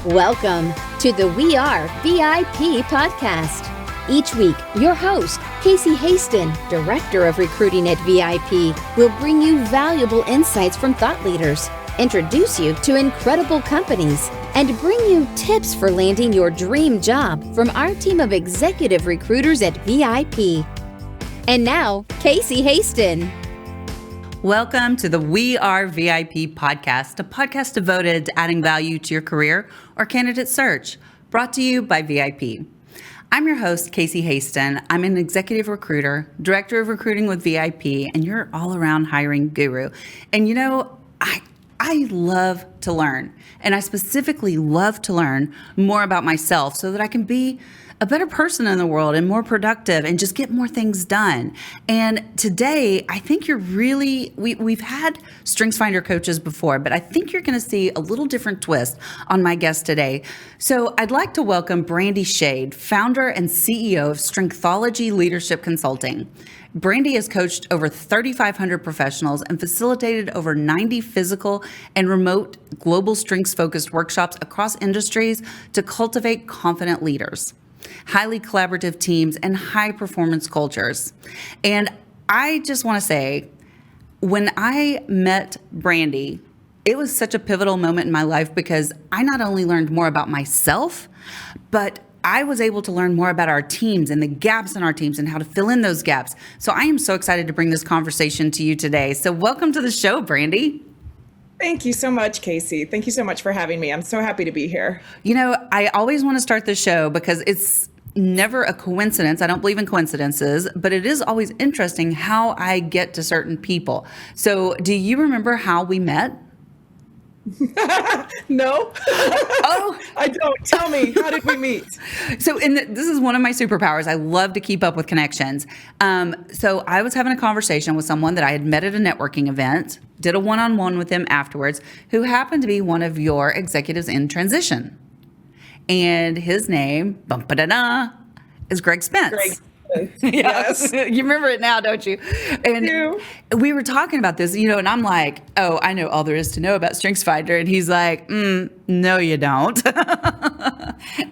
Welcome to the We Are VIP podcast. Each week, your host, Casey Hasten, Director of Recruiting at VIP, will bring you valuable insights from thought leaders, introduce you to incredible companies, and bring you tips for landing your dream job from our team of executive recruiters at VIP. And now, Casey Hasten. Welcome to the We Are VIP podcast, a podcast devoted to adding value to your career or candidate search, brought to you by VIP. I'm your host, Casey Hasten. I'm an executive recruiter, director of recruiting with VIP, and your all-around hiring guru. And you know, I love to learn, and I specifically love to learn more about myself so that I can be a better person in the world and more productive and just get more things done. And today, I think we've had StrengthsFinder coaches before, but I think you're going to see a little different twist on my guest today. So I'd like to welcome Brandy Schade, founder and CEO of Strengthology Leadership Consulting. Brandy has coached over 3,500 professionals and facilitated over 90 physical and remote global strengths-focused workshops across industries to cultivate confident leaders, highly collaborative teams, and high-performance cultures. And I just want to say, when I met Brandy, it was such a pivotal moment in my life because I not only learned more about myself, but I was able to learn more about our teams and the gaps in our teams and how to fill in those gaps. So I am so excited to bring this conversation to you today. So welcome to the show, Brandy. Thank you so much, Casey. Thank you so much for having me. I'm so happy to be here. You know, I always want to start the show because it's never a coincidence. I don't believe in coincidences, but it is always interesting how I get to certain people. So do you remember how we met? No. Oh, I don't. Tell me, how did we meet? So this is one of my superpowers. I love to keep up with connections. So I was having a conversation with someone that I had met at a networking event, did a one-on-one with them afterwards, who happened to be one of your executives in transition. And his name, is Greg Spence. Greg. Yes. You remember it now, don't you? And we were talking about this, and I'm like, oh, I know all there is to know about StrengthsFinder. And he's like, no, you don't.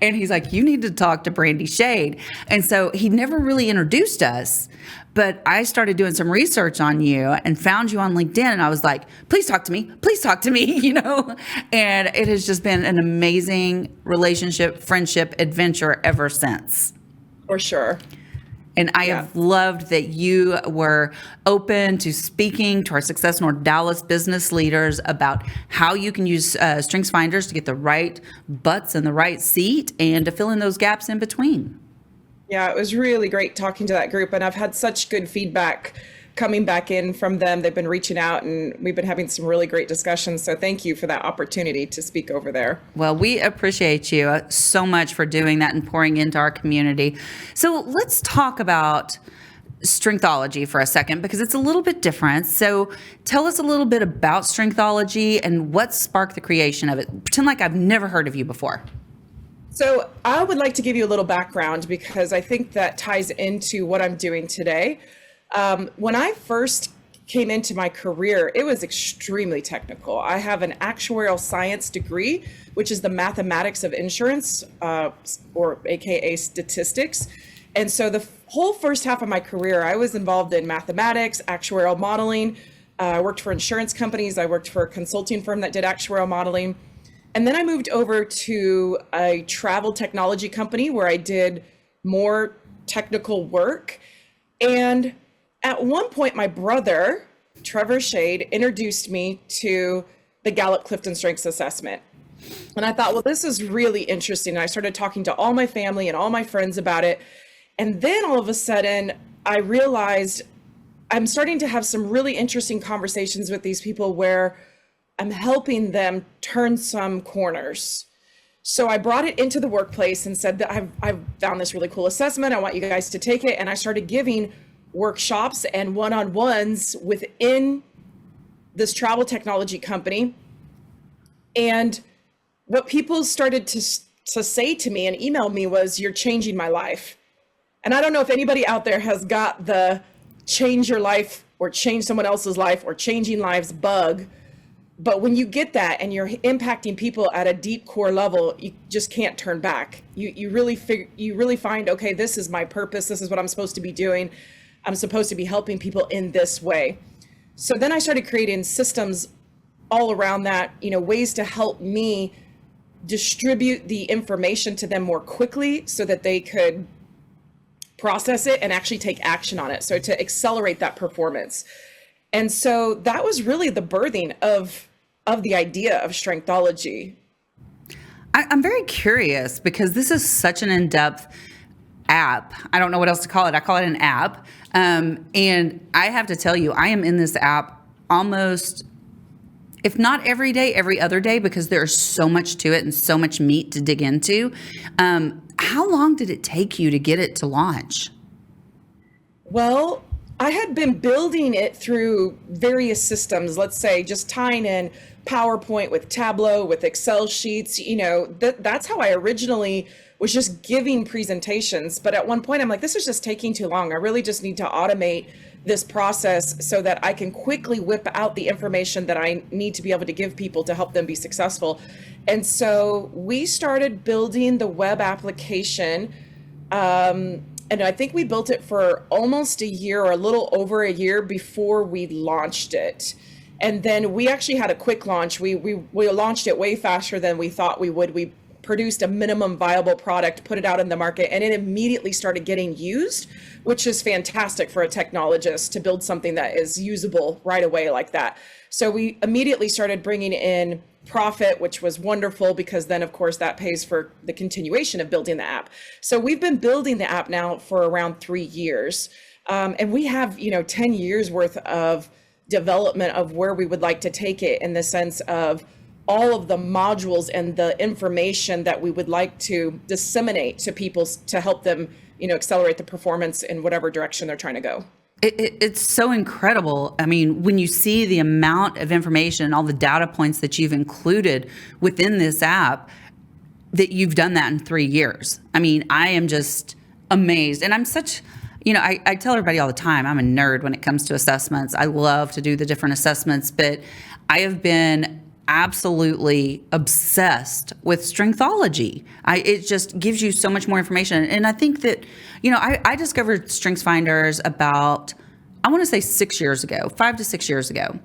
And he's like, you need to talk to Brandy Schade. And so he never really introduced us. But I started doing some research on you and found you on LinkedIn. And I was like, please talk to me. Please talk to me, And it has just been an amazing relationship, friendship, adventure ever since. For sure. And I have loved that you were open to speaking to our Success North Dallas business leaders about how you can use StrengthsFinders to get the right butts in the right seat and to fill in those gaps in between. Yeah, it was really great talking to that group. And I've had such good feedback coming back in from them. They've been reaching out and we've been having some really great discussions. So thank you for that opportunity to speak over there. Well, we appreciate you so much for doing that and pouring into our community. So let's talk about Strengthology for a second because it's a little bit different. So tell us a little bit about Strengthology and what sparked the creation of it. Pretend like I've never heard of you before. So I would like to give you a little background because I think that ties into what I'm doing today. When I first came into my career, it was extremely technical. I have an actuarial science degree, which is the mathematics of insurance, or AKA statistics. And so the whole first half of my career, I was involved in mathematics, actuarial modeling. I worked for insurance companies. I worked for a consulting firm that did actuarial modeling. And then I moved over to a travel technology company where I did more technical work. And at one point, my brother, Trevor Schade, introduced me to the Gallup Clifton Strengths Assessment. And I thought, well, this is really interesting. And I started talking to all my family and all my friends about it. And then all of a sudden, I realized I'm starting to have some really interesting conversations with these people where I'm helping them turn some corners. So I brought it into the workplace and said that I've found this really cool assessment. I want you guys to take it. And I started giving workshops and one-on-ones within this travel technology company. And what people started to say to me and email me was, you're changing my life. And I don't know if anybody out there has got the change your life or change someone else's life or changing lives bug, But when you get that and you're impacting people at a deep core level, you just can't turn back. You really find, okay, this is my purpose. This is what I'm supposed to be doing. I'm supposed to be helping people in this way. So then I started creating systems all around that, ways to help me distribute the information to them more quickly so that they could process it and actually take action on it. So to accelerate that performance. And so that was really the birthing of the idea of Strengthology. I'm very curious because this is such an in-depth app. I don't know what else to call it. I call it an app. And I have to tell you, I am in this app almost, if not every day, every other day, because there's so much to it and so much meat to dig into. How long did it take you to get it to launch? Well, I had been building it through various systems, let's say just tying in PowerPoint with Tableau, with Excel sheets, that's how I originally was just giving presentations. But at one point I'm like, this is just taking too long. I really just need to automate this process so that I can quickly whip out the information that I need to be able to give people to help them be successful. And so we started building the web application. And I think we built it for almost a year or a little over a year before we launched it. And then we actually had a quick launch. We launched it way faster than we thought we would. We produced a minimum viable product, put it out in the market, and it immediately started getting used, which is fantastic for a technologist to build something that is usable right away like that. So we immediately started bringing in profit, which was wonderful because then of course that pays for the continuation of building the app. So we've been building the app now for around 3 years. And we have, 10 years worth of development of where we would like to take it in the sense of all of the modules and the information that we would like to disseminate to people to help them, accelerate the performance in whatever direction they're trying to go. It's so incredible. I mean, when you see the amount of information and all the data points that you've included within this app, that you've done that in 3 years. I mean, I am just amazed. And I'm such, I tell everybody all the time, I'm a nerd when it comes to assessments. I love to do the different assessments, but I have been absolutely obsessed with Strengthology. It just gives you so much more information. And I think that, I discovered StrengthsFinders about, I want to say 6 years ago, 5 to 6 years ago.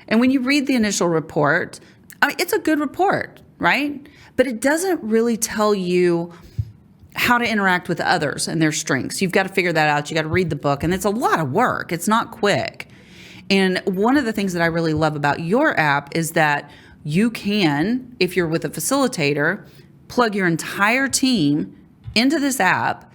And when you read the initial report, it's a good report, right? But it doesn't really tell you how to interact with others and their strengths. You've got to figure that out. You got to read the book, and it's a lot of work. It's not quick. And one of the things that I really love about your app is that you can, if you're with a facilitator, plug your entire team into this app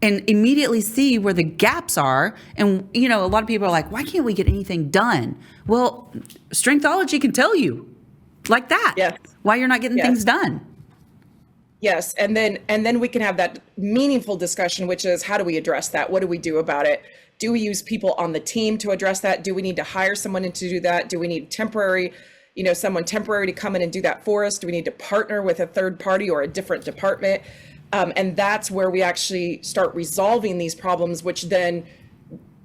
and immediately see where the gaps are. And, a lot of people are like, why can't we get anything done? Well, Strengthology can tell you like that, yes, why you're not getting things done. Yes. And then we can have that meaningful discussion, which is how do we address that? What do we do about it? Do we use people on the team to address that? Do we need to hire someone in to do that? Do we need someone temporary to come in and do that for us? Do we need to partner with a third party or a different department? And that's where we actually start resolving these problems, which then,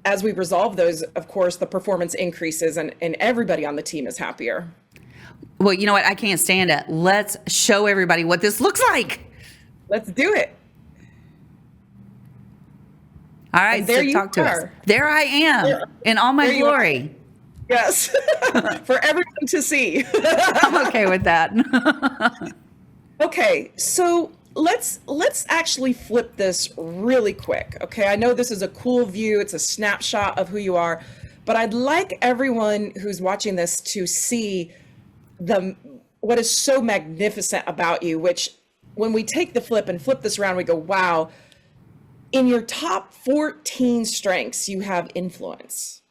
as we resolve those, of course, the performance increases and everybody on the team is happier. Well, you know what? I can't stand it. Let's show everybody what this looks like. Let's do it. All right, there so talk to us. There I am in all my glory. Yes, for everyone to see. I'm okay with that. Okay, so let's actually flip this really quick. Okay, I know this is a cool view. It's a snapshot of who you are, but I'd like everyone who's watching this to see what is so magnificent about you, which when we take the flip and flip this around, we go, wow, in your top 14 strengths, you have influence.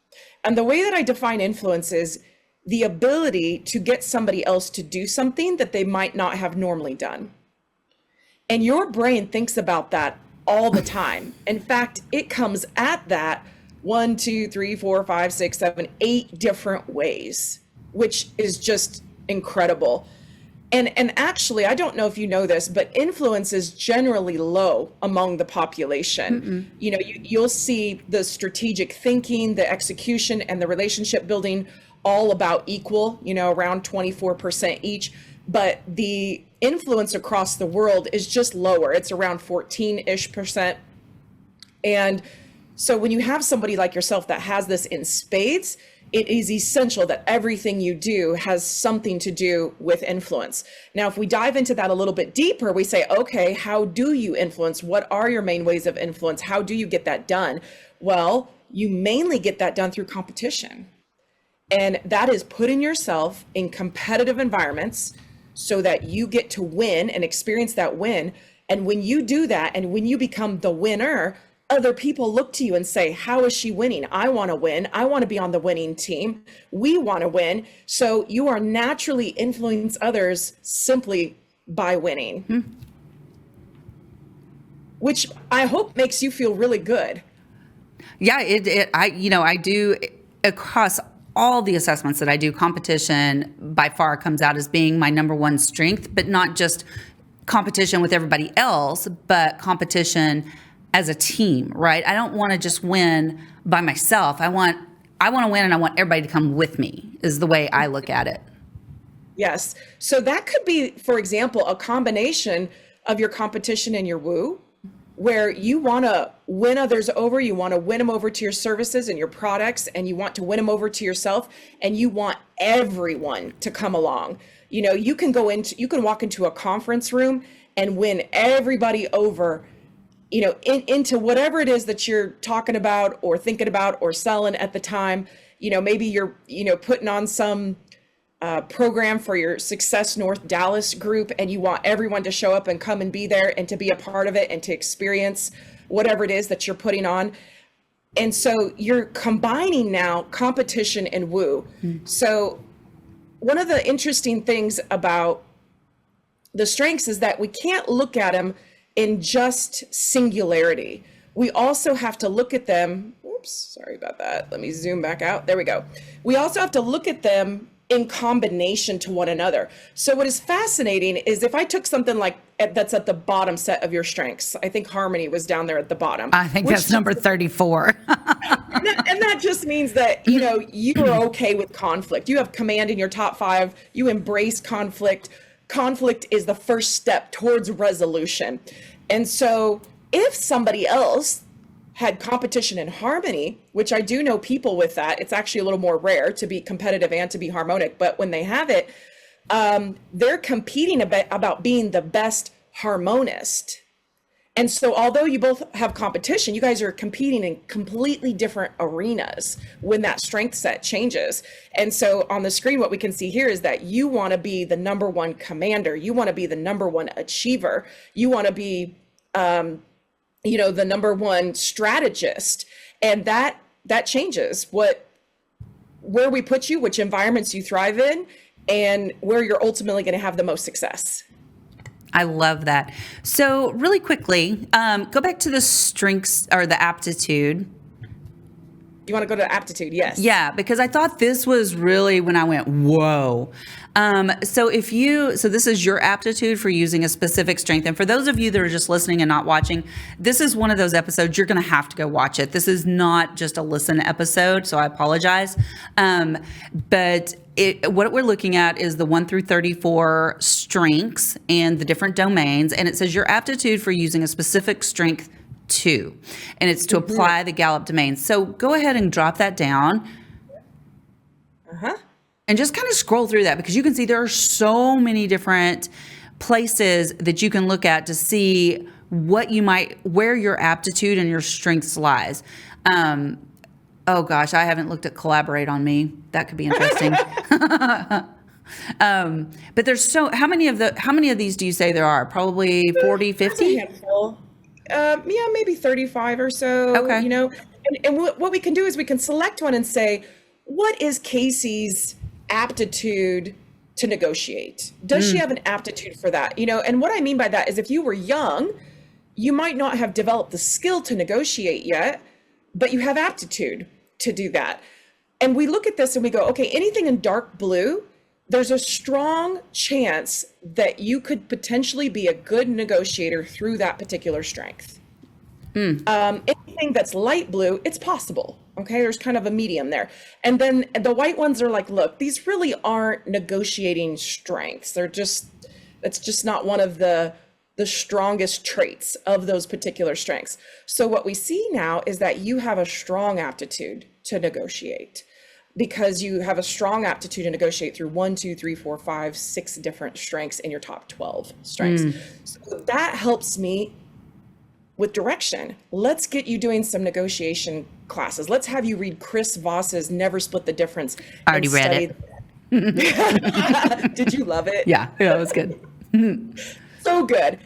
And the way that I define influence is the ability to get somebody else to do something that they might not have normally done. And your brain thinks about that all the time. In fact, it comes at that 1, 2, 3, 4, 5, 6, 7, 8 different ways, which is just incredible. And actually, I don't know if you know this, but influence is generally low among the population. You'll see the strategic thinking, the execution, and the relationship building all about equal, around 24% each, but the influence across the world is just lower. It's around 14-ish%. And so when you have somebody like yourself that has this in spades, it is essential that everything you do has something to do with influence. Now, if we dive into that a little bit deeper, we say, okay, how do you influence? What are your main ways of influence? How do you get that done? Well, you mainly get that done through competition. And that is putting yourself in competitive environments so that you get to win and experience that win. And when you do that, and when you become the winner, other people look to you and say, how is she winning? I want to win. I want to be on the winning team. We want to win. So you are naturally influence others simply by winning, which I hope makes you feel really good. Yeah, I do across all the assessments that I do, competition by far comes out as being my number one strength, but not just competition with everybody else, but competition as a team, right? I don't want to just win by myself. I want to win, and I want everybody to come with me, is the way I look at it. Yes. So that could be, for example, a combination of your competition and your woo, where you want to win others over, you want to win them over to your services and your products, and you want to win them over to yourself, and you want everyone to come along. You can walk into a conference room and win everybody over, into whatever it is that you're talking about or thinking about or selling at the time. Maybe you're, putting on some program for your Success North Dallas group, and you want everyone to show up and come and be there and to be a part of it and to experience whatever it is that you're putting on. And so you're combining now competition and woo. So one of the interesting things about the strengths is that we can't look at them in just singularity. We also have to look at them. Oops, sorry about that. Let me zoom back out. There we go. We also have to look at them in combination to one another. So what is fascinating is if I took something like that's at the bottom set of your strengths, I think harmony was down there at the bottom. I think that's number 34. and that just means that, you're okay with conflict. You have command in your top 5. You embrace conflict. Conflict is the first step towards resolution. And so if somebody else had competition and harmony, which I do know people with that, it's actually a little more rare to be competitive and to be harmonic, but when they have it, they're competing about being the best harmonist. And so although you both have competition, you guys are competing in completely different arenas when that strength set changes. And so on the screen, what we can see here is that you want to be the number one commander. You want to be the number one achiever. You want to be, the number one strategist. And that changes where we put you, which environments you thrive in, and where you're ultimately going to have the most success. I love that. So really quickly, go back to the strengths or the aptitude. You want to go to aptitude? Yes. Yeah, because I thought this was really when I went, whoa. So this is your aptitude for using a specific strength. And for those of you that are just listening and not watching, this is one of those episodes you're going to have to go watch it. This is not just a listen episode, so I apologize. But what we're looking at is the 1 through 34 strengths and the different domains. And it says your aptitude for using a specific strength 2, and it's to apply the Gallup domain. So go ahead and drop that down. And just kind of scroll through that, because you can see there are so many different places that you can look at to see where your aptitude and your strengths lies. Oh gosh, I haven't looked at Collaborate on Me. That could be interesting. But there's how many of these do you say there are? Probably 40, 50? A handful. Maybe 35 or so. Okay. And what we can do is we can select one and say, what is Casey's aptitude to negotiate? Does she have an aptitude for that? And what I mean by that is if you were young, you might not have developed the skill to negotiate yet, but you have aptitude to do that. And we look at this and we go, okay, anything in dark blue, there's a strong chance that you could potentially be a good negotiator through that particular strength. Anything that's light blue, it's possible. Okay, there's kind of a medium there. And then the white ones are like, look, these really aren't negotiating strengths. That's just not one of the strongest traits of those particular strengths. So what we see now is that you have a strong aptitude to negotiate, because you have a strong aptitude to negotiate through 1, 2, 3, 4, 5, 6 different strengths in your top 12 strengths. So that helps me with direction. Let's get you doing some negotiation classes. Let's have you read Chris Voss's Never Split the Difference. I already read it. Did you love it? Yeah, it was good. So good.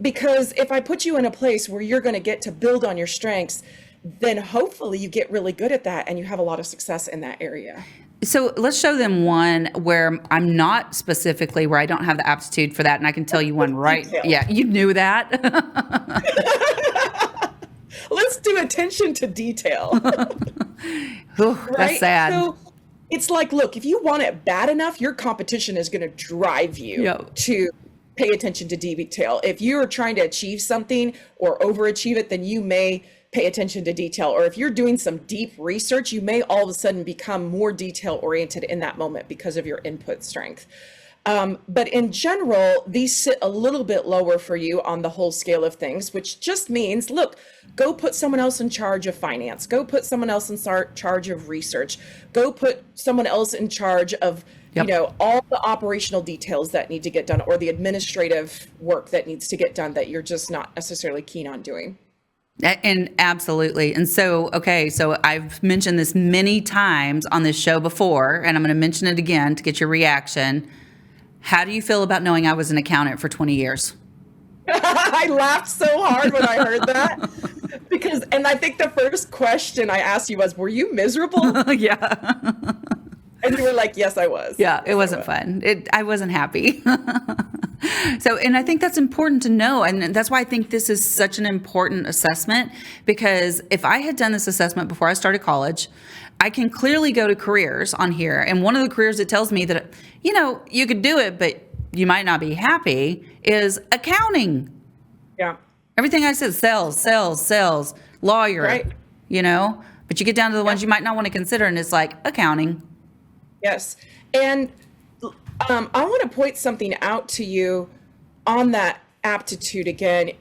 Because if I put you in a place where you're going to get to build on your strengths, then hopefully you get really good at that and you have a lot of success in that area. So let's show them one where I'm not specifically, where I don't have the aptitude for that. And I can tell you one right. Detail. Yeah, you knew that. Let's do attention to detail. Ooh, Right? That's sad. So it's like, look, if you want it bad enough, your competition is going to drive you Yep. to pay attention to detail. If you're trying to achieve something or overachieve it, then you may pay attention to detail. Or if you're doing some deep research, you may all of a sudden become more detail oriented in that moment because of your input strength. But in general, these sit a little bit lower for you on the whole scale of things, which just means, look, go put someone else in charge of finance, go put someone else in charge of research, go put someone else in charge of, Yep. all the operational details that need to get done, or the administrative work that needs to get done that you're just not necessarily keen on doing. And absolutely. And so, okay, so I've mentioned this many times on this show before, and I'm going to mention it again to get your reaction. How do you feel about knowing I was an accountant for 20 years? I laughed so hard when I heard that and I think the first question I asked you was, were you miserable? Yeah. And you were like, yes, I was. Yeah, it wasn't fun. I wasn't happy. So, and I think that's important to know. And that's why I think this is such an important assessment, because if I had done this assessment before I started college, I can clearly go to careers on here. And one of the careers that tells me that, you could do it, but you might not be happy is accounting. Yeah. Everything I said, sales, lawyer, Right. but you get down to the ones you might not want to consider, and it's like accounting. Yes. And I want to point something out to you on that aptitude again,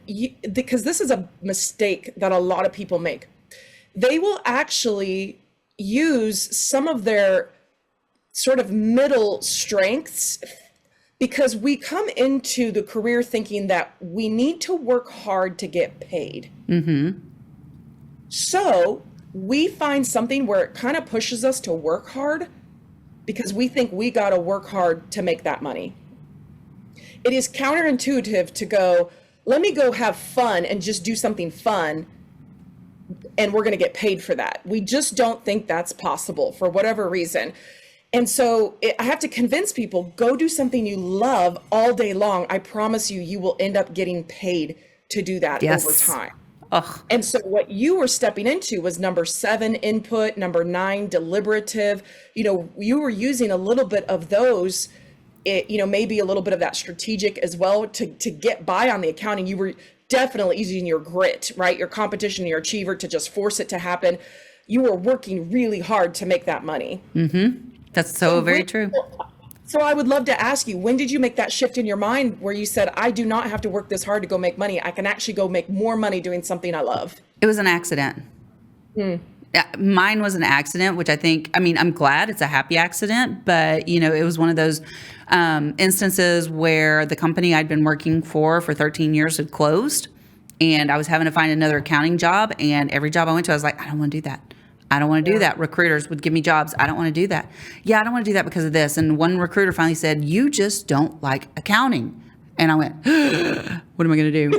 because this is a mistake that a lot of people make. They will actually use some of their sort of middle strengths, because we come into the career thinking that we need to work hard to get paid. Mm-hmm. So we find something where it kind of pushes us to work hard, because we think we got to work hard to make that money. It is counterintuitive to go, let me go have fun and just do something fun, and we're going to get paid for that. We just don't think that's possible for whatever reason. And so I have to convince people, go do something you love all day long. I promise you, you will end up getting paid to do that over time. Ugh. And so what you were stepping into was number 7, input, number 9, deliberative. You were using a little bit of those, maybe a little bit of that strategic as well to get by on the accounting. You were definitely using your grit, right? Your competition, your achiever, to just force it to happen. You were working really hard to make that money. Mm-hmm. That's so very true. So I would love to ask you, when did you make that shift in your mind where you said, I do not have to work this hard to go make money. I can actually go make more money doing something I love? It was an accident. Yeah, mine was an accident, which I'm glad it's a happy accident, but it was one of those instances where the company I'd been working for 13 years had closed, and I was having to find another accounting job. And every job I went to, I was like, I don't want to do that. I don't want to do that. Recruiters would give me jobs. I don't want to do that. Yeah, I don't want to do that because of this. And one recruiter finally said, you just don't like accounting. And I went, what am I going to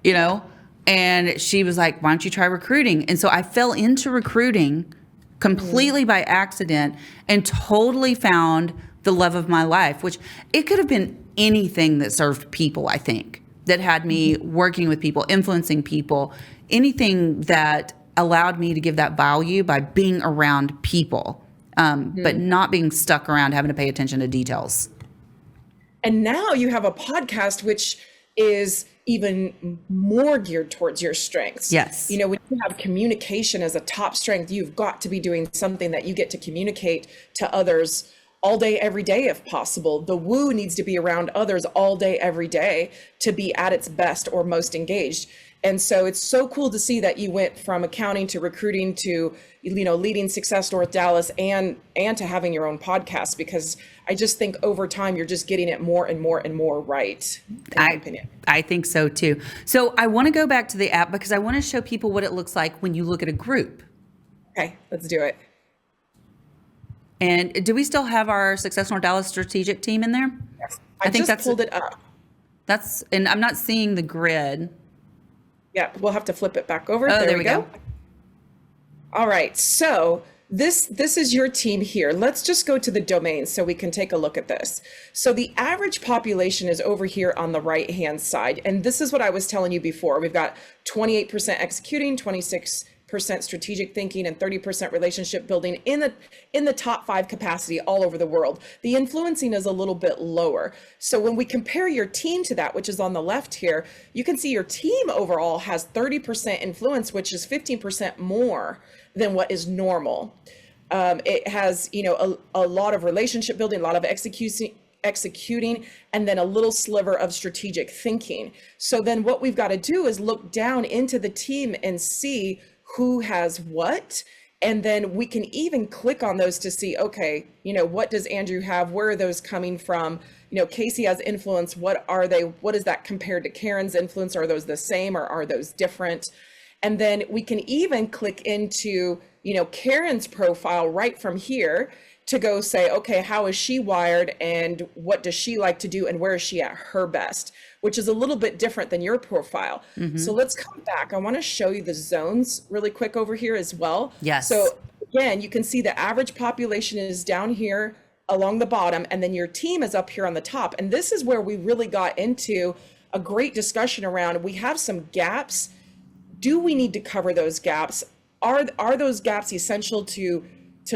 do? And she was like, why don't you try recruiting? And so I fell into recruiting completely by accident and totally found the love of my life, which it could have been anything that served people, I think, that had me working with people, influencing people, anything that allowed me to give that value by being around people, but not being stuck around having to pay attention to details. And now you have a podcast, which is even more geared towards your strengths. Yes. You know, when you have communication as a top strength, you've got to be doing something that you get to communicate to others all day, every day, if possible. The woo needs to be around others all day, every day to be at its best or most engaged. And so it's so cool to see that you went from accounting to recruiting to, you know, leading Success North Dallas and to having your own podcast, because I just think over time you're just getting it more and more and more right, in my opinion. I think so too. So I want to go back to the app because I want to show people what it looks like when you look at a group. Okay, let's do it. And do we still have our Success North Dallas strategic team in there? Yes. I think just pulled it up. And I'm not seeing the grid. Yeah, we'll have to flip it back over. Oh, there we go. All right, so this is your team here. Let's just go to the domain so we can take a look at this. So the average population is over here on the right-hand side. And this is what I was telling you before. We've got 28% executing, 26% strategic thinking, and 30% relationship building in the top 5 capacity all over the world. The influencing is a little bit lower. So when we compare your team to that, which is on the left here, you can see your team overall has 30% influence, which is 15% more than what is normal. It has, you know, a lot of relationship building, a lot of executing, and then a little sliver of strategic thinking. So then what we've got to do is look down into the team and see who has what, and then we can even click on those to see, okay, you know, what does Andrew have? Where are those coming from? You know, Casey has influence. What are they? What is that compared to Karen's influence? Are those the same or are those different? And then we can even click into, you know, Karen's profile right from here to go say, okay, how is she wired and what does she like to do and where is she at her best, which is a little bit different than your profile. Mm-hmm. So let's come back. I want to show you the zones really quick over here as well. Yes. So again, you can see the average population is down here along the bottom, and then your team is up here on the top. And this is where we really got into a great discussion around, we have some gaps. Do we need to cover those gaps? Are those gaps essential to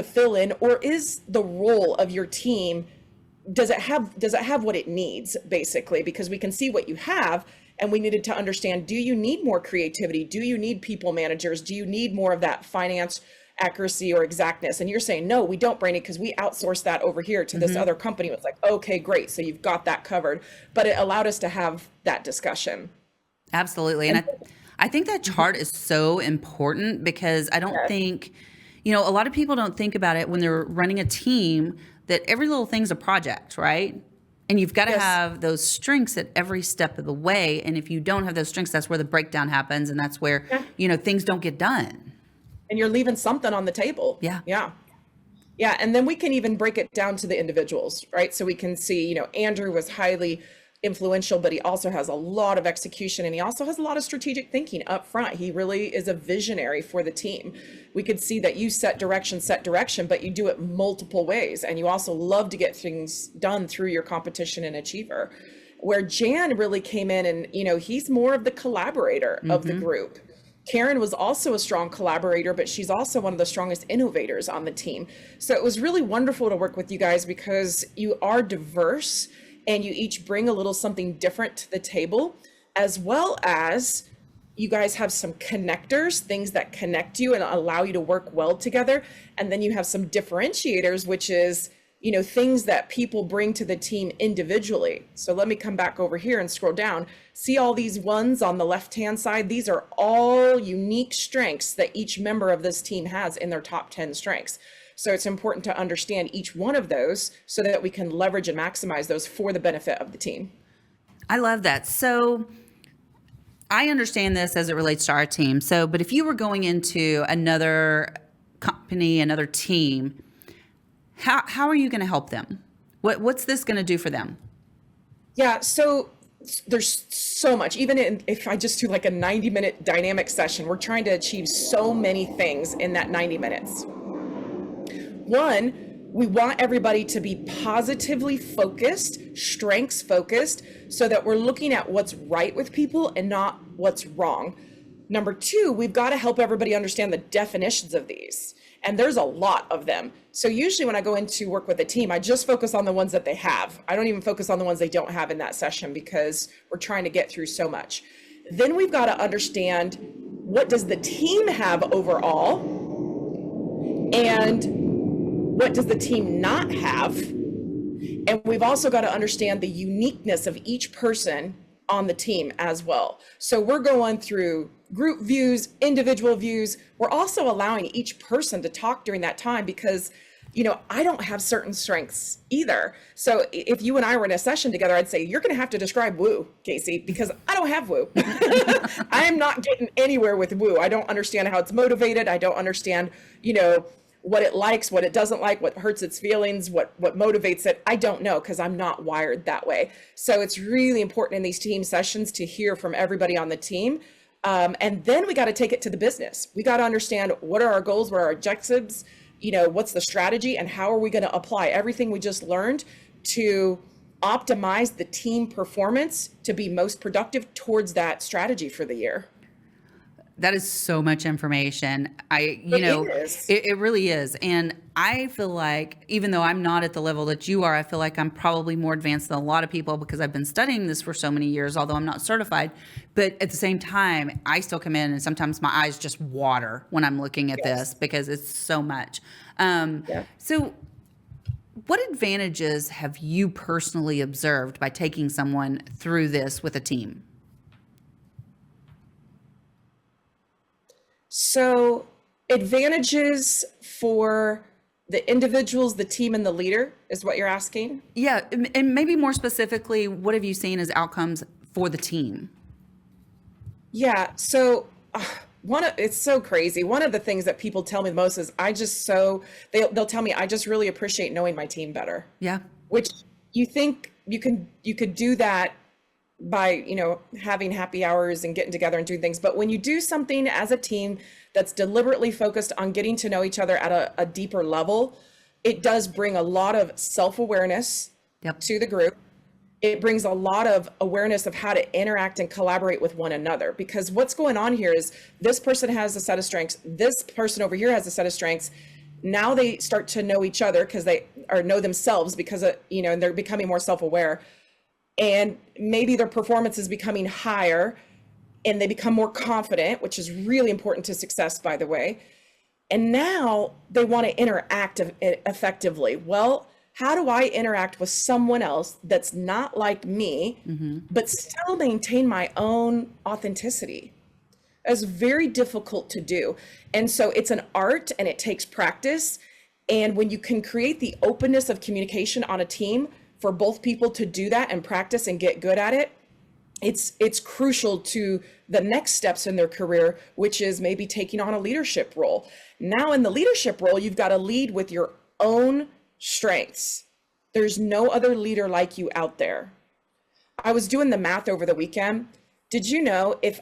fill in, or is the role of your team, does it have what it needs, basically? Because we can see what you have, and we needed to understand, do you need more creativity? Do you need people managers? Do you need more of that finance accuracy or exactness? And you're saying, no, we don't, Brandy, because we outsourced that over here to this other company. It was like, okay, great. So you've got that covered. But it allowed us to have that discussion. Absolutely. And I think that chart is so important because I don't think, you know, a lot of people don't think about it when they're running a team, that every little thing's a project, right? And you've got to have those strengths at every step of the way. And if you don't have those strengths, that's where the breakdown happens. And that's where, you know, things don't get done. And you're leaving something on the table. Yeah. And then we can even break it down to the individuals, right? So we can see, you know, Andrew was highly influential, but he also has a lot of execution, and he also has a lot of strategic thinking up front. He really is a visionary for the team. We could see that you set direction, but you do it multiple ways. And you also love to get things done through your competition and achiever. Where Jan really came in and, you know, he's more of the collaborator of the group. Karen was also a strong collaborator, but she's also one of the strongest innovators on the team. So it was really wonderful to work with you guys because you are diverse and you each bring a little something different to the table, as well as you guys have some connectors, things that connect you and allow you to work well together. And then you have some differentiators, which is, you know, things that people bring to the team individually. So let me come back over here and scroll down. See all these ones on the left-hand side? These are all unique strengths that each member of this team has in their top 10 strengths. So it's important to understand each one of those so that we can leverage and maximize those for the benefit of the team. I love that. So I understand this as it relates to our team. So, but if you were going into another company, another team, how are you going to help them? What's this going to do for them? Yeah, so there's so much. Even if I just do like a 90-minute dynamic session, we're trying to achieve so many things in that 90 minutes. One, we want everybody to be positively focused, strengths focused, so that we're looking at what's right with people and not what's wrong. Number two, we've got to help everybody understand the definitions of these. And there's a lot of them. So usually when I go into work with a team, I just focus on the ones that they have. I don't even focus on the ones they don't have in that session because we're trying to get through so much. Then we've got to understand, what does the team have overall? And what does the team not have? And we've also got to understand the uniqueness of each person on the team as well. So we're going through group views, individual views. We're also allowing each person to talk during that time because, I don't have certain strengths either. So if you and I were in a session together, I'd say, you're going to have to describe woo, Casey, because I don't have woo. I am not getting anywhere with woo. I don't understand how it's motivated. I don't understand, what it likes, what it doesn't like, what hurts its feelings, what motivates it. I don't know because I'm not wired that way. So it's really important in these team sessions to hear from everybody on the team. And then we got to take it to the business. We got to understand, what are our goals, what are our objectives, what's the strategy, and how are we going to apply everything we just learned to optimize the team performance to be most productive towards that strategy for the year. That is so much information. It really is. And I feel like, even though I'm not at the level that you are, I feel like I'm probably more advanced than a lot of people because I've been studying this for so many years, although I'm not certified. But at the same time, I still come in and sometimes my eyes just water when I'm looking at this because it's so much. So what advantages have you personally observed by taking someone through this with a team? So advantages for the individuals, the team, and the leader is what you're asking? Yeah, and maybe more specifically, what have you seen as outcomes for the team? Yeah, so it's so crazy. One of the things that people tell me the most is they'll tell me, I just really appreciate knowing my team better. Yeah. Which you think you could do that by, having happy hours and getting together and doing things. But when you do something as a team that's deliberately focused on getting to know each other at a deeper level, it does bring a lot of self-awareness to the group. It brings a lot of awareness of how to interact and collaborate with one another. Because what's going on here is this person has a set of strengths. This person over here has a set of strengths. Now they start to know each other know themselves because and they're becoming more self-aware. And maybe their performance is becoming higher and they become more confident, which is really important to success, by the way. And now they want to interact effectively. Well, how do I interact with someone else that's not like me, but still maintain my own authenticity? That's very difficult to do. And so it's an art and it takes practice. And when you can create the openness of communication on a team, for both people to do that and practice and get good at it, it's crucial to the next steps in their career, which is maybe taking on a leadership role. Now in the leadership role, you've got to lead with your own strengths. There's no other leader like you out there. I was doing the math over the weekend. Did you know if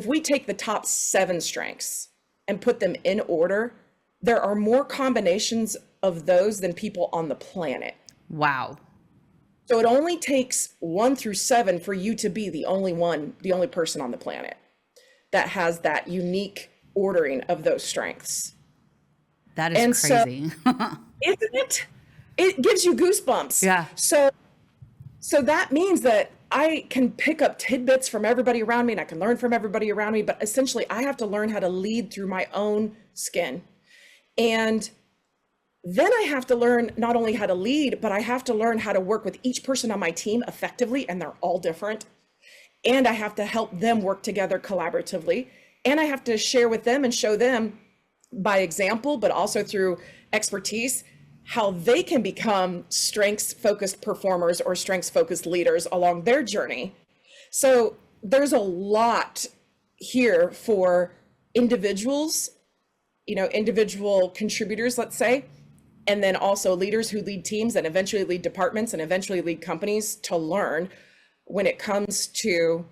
we take the top 7 strengths and put them in order, there are more combinations of those than people on the planet? Wow. So it only takes 1 through 7 for you to be the only person on the planet that has that unique ordering of those strengths. That is crazy. So, isn't it? It gives you goosebumps. Yeah. So that means that I can pick up tidbits from everybody around me and I can learn from everybody around me, but essentially I have to learn how to lead through my own skin. And then I have to learn not only how to lead, but I have to learn how to work with each person on my team effectively, and they're all different. And I have to help them work together collaboratively. And I have to share with them and show them by example, but also through expertise, how they can become strengths-focused performers or strengths-focused leaders along their journey. So there's a lot here for individuals, individual contributors, let's say, and then also leaders who lead teams and eventually lead departments and eventually lead companies to learn when it comes to,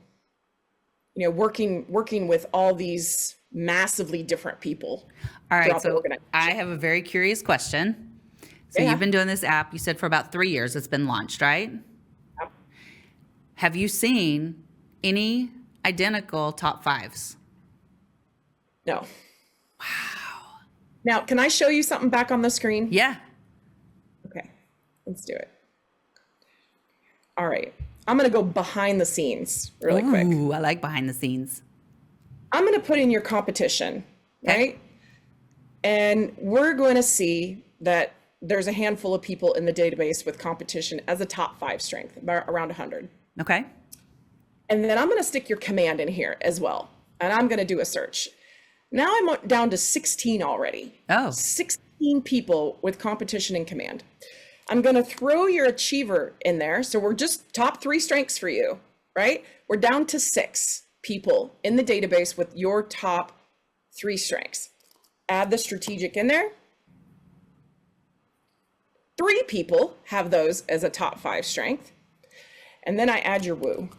working with all these massively different people. All right, so I have a very curious question. So You've been doing this app, you said for about 3 years it's been launched, right? Yep. Have you seen any identical top 5s? No. Wow. Now, can I show you something back on the screen? Yeah. Okay, let's do it. All right. I'm going to go behind the scenes really quick. Ooh, I like behind the scenes. I'm going to put in your competition, Okay. right? And we're going to see that there's a handful of people in the database with competition as a top 5 strength, about around 100. Okay. And then I'm going to stick your command in here as well. And I'm going to do a search. Now I'm down to 16 already. Oh. 16 people with competition and command. I'm going to throw your achiever in there. So we're just top 3 strengths for you, right? We're down to 6 people in the database with your top 3 strengths. Add the strategic in there. 3 people have those as a top 5 strength. And then I add your woo,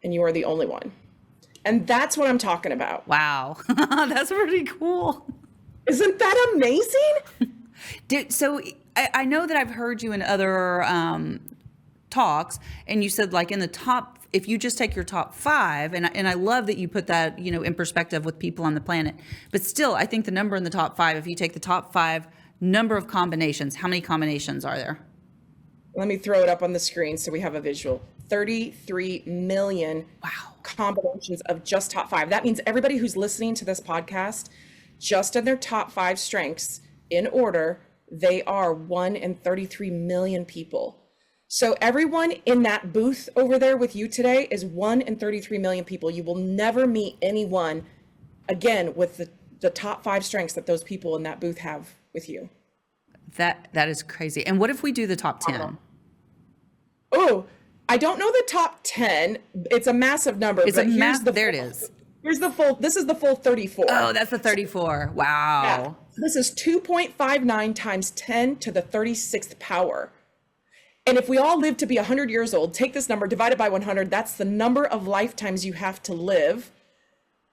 and you are the only one. And that's what I'm talking about. Wow. That's pretty cool. Isn't that amazing? So I know that I've heard you in other talks, and you said like in the top, if you just take your top 5, and I love that you put that, in perspective with people on the planet, but still, I think the number in the top 5, if you take the top 5 number of combinations, how many combinations are there? Let me throw it up on the screen so we have a visual. 33 million combinations of just top 5. That means everybody who's listening to this podcast, just in their top 5 strengths in order, they are 1 in 33 million people. So everyone in that booth over there with you today is 1 in 33 million people. You will never meet anyone again with the top 5 strengths that those people in that booth have with you. That is crazy. And what if we do the top 10? Oh, I don't know the top 10. It's a massive number. It's but a here's there it is. Here's the full, this is the full 34. Oh, that's the 34. Wow. Yeah. This is 2.59 times 10 to the 36th power. And if we all live to be 100 years old, take this number, divide it by 100, that's the number of lifetimes you have to live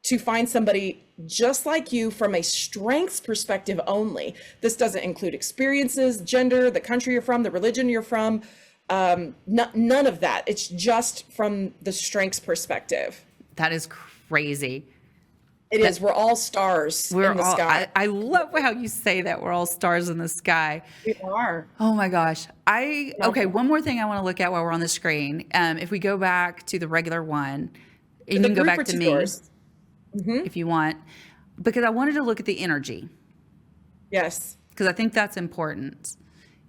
to find somebody just like you from a strengths perspective only. This doesn't include experiences, gender, the country you're from, the religion you're from, none of that. It's just from the strengths perspective. That is crazy. It is. We're all stars in the sky. I love how you say that. We're all stars in the sky. We are. Oh my gosh. Okay, one more thing I want to look at while we're on the screen. If we go back to the regular one, and you can go back to me if you want, because I wanted to look at the energy. Yes. Because I think that's important.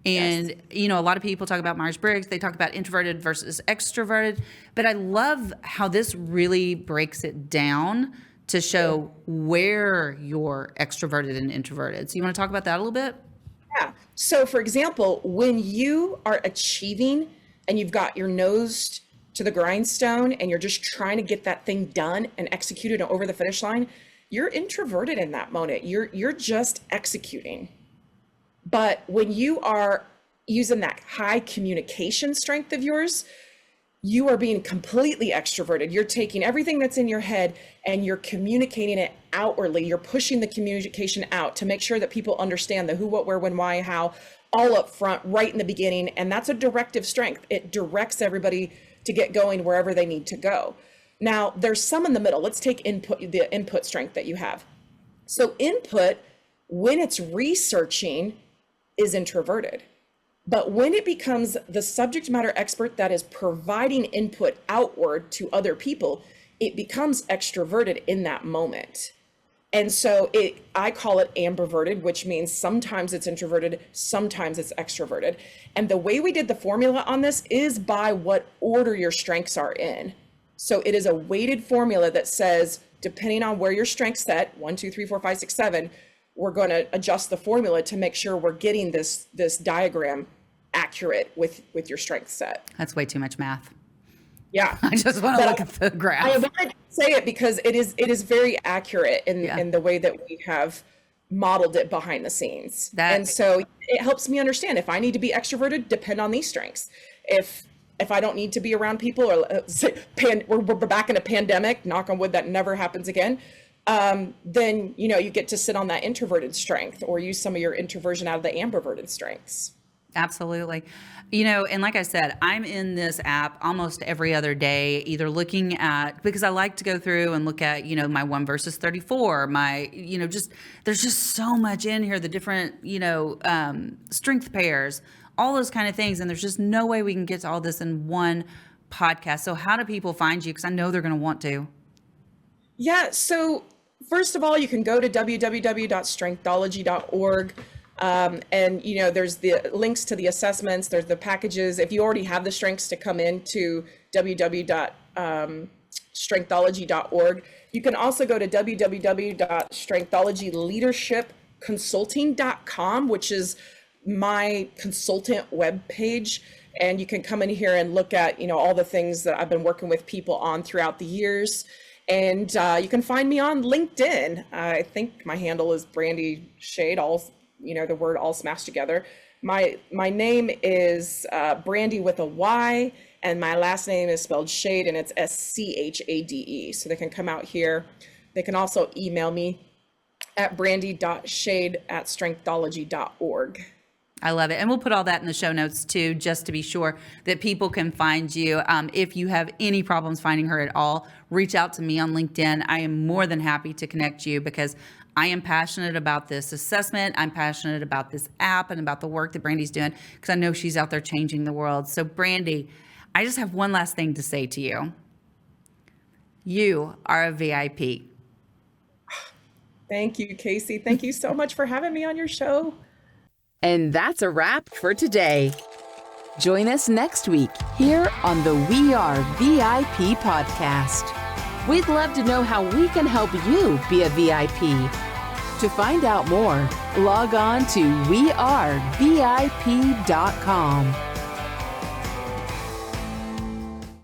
And, a lot of people talk about Myers-Briggs. They talk about introverted versus extroverted. But I love how this really breaks it down to show where you're extroverted and introverted. So you want to talk about that a little bit? Yeah. So for example, when you are achieving and you've got your nose to the grindstone and you're just trying to get that thing done and executed over the finish line, you're introverted in that moment. You're just executing. But when you are using that high communication strength of yours, you are being completely extroverted. You're taking everything that's in your head and you're communicating it outwardly. You're pushing the communication out to make sure that people understand the who, what, where, when, why, how, all up front, right in the beginning. And that's a directive strength. It directs everybody to get going wherever they need to go. Now, there's some in the middle. Let's take the input strength that you have. So input, when it's researching, is introverted. But when it becomes the subject matter expert that is providing input outward to other people, it becomes extroverted in that moment. And so I call it ambiverted, which means sometimes it's introverted, sometimes it's extroverted. And the way we did the formula on this is by what order your strengths are in. So it is a weighted formula that says, depending on where your strength's set, 1, 2, 3, 4, 5, 6, 7, we're going to adjust the formula to make sure we're getting this diagram accurate with your strength set. That's way too much math. Yeah. I just want to look at the graph. I wanted to say it because it is very accurate in the way that we have modeled it behind the scenes. And so it helps me understand if I need to be extroverted, depend on these strengths. If I don't need to be around people, or we're back in a pandemic, knock on wood, that never happens again. Then, you get to sit on that introverted strength or use some of your introversion out of the ambiverted strengths. Absolutely. And like I said, I'm in this app almost every other day, either looking at, because I like to go through and look at, my 1 versus 34, my, there's just so much in here, the different, strength pairs, all those kind of things. And there's just no way we can get to all this in one podcast. So how do people find you? Because I know they're going to want to. Yeah. So first of all, you can go to www.strengthology.org. And there's the links to the assessments, there's the packages. If you already have the strengths, to come into www.strengthology.org. You can also go to www.strengthologyleadershipconsulting.com, which is my consultant webpage. And you can come in here and look at, all the things that I've been working with people on throughout the years. And you can find me on LinkedIn. I think my handle is Brandy Schade, the word all smashed together. My name is Brandy with a Y, and my last name is spelled Schade, and it's Schade. So they can come out here. They can also email me at brandy.schade@strengthology.org. I love it. And we'll put all that in the show notes too, just to be sure that people can find you. If you have any problems finding her at all, reach out to me on LinkedIn. I am more than happy to connect you, because I am passionate about this assessment. I'm passionate about this app and about the work that Brandy's doing, because I know she's out there changing the world. So Brandy, I just have one last thing to say to you. You are a VIP. Thank you, Casey. Thank you so much for having me on your show. And that's a wrap for today. Join us next week here on the We Are VIP podcast. We'd love to know how we can help you be a VIP. To find out more, log on to wearevip.com.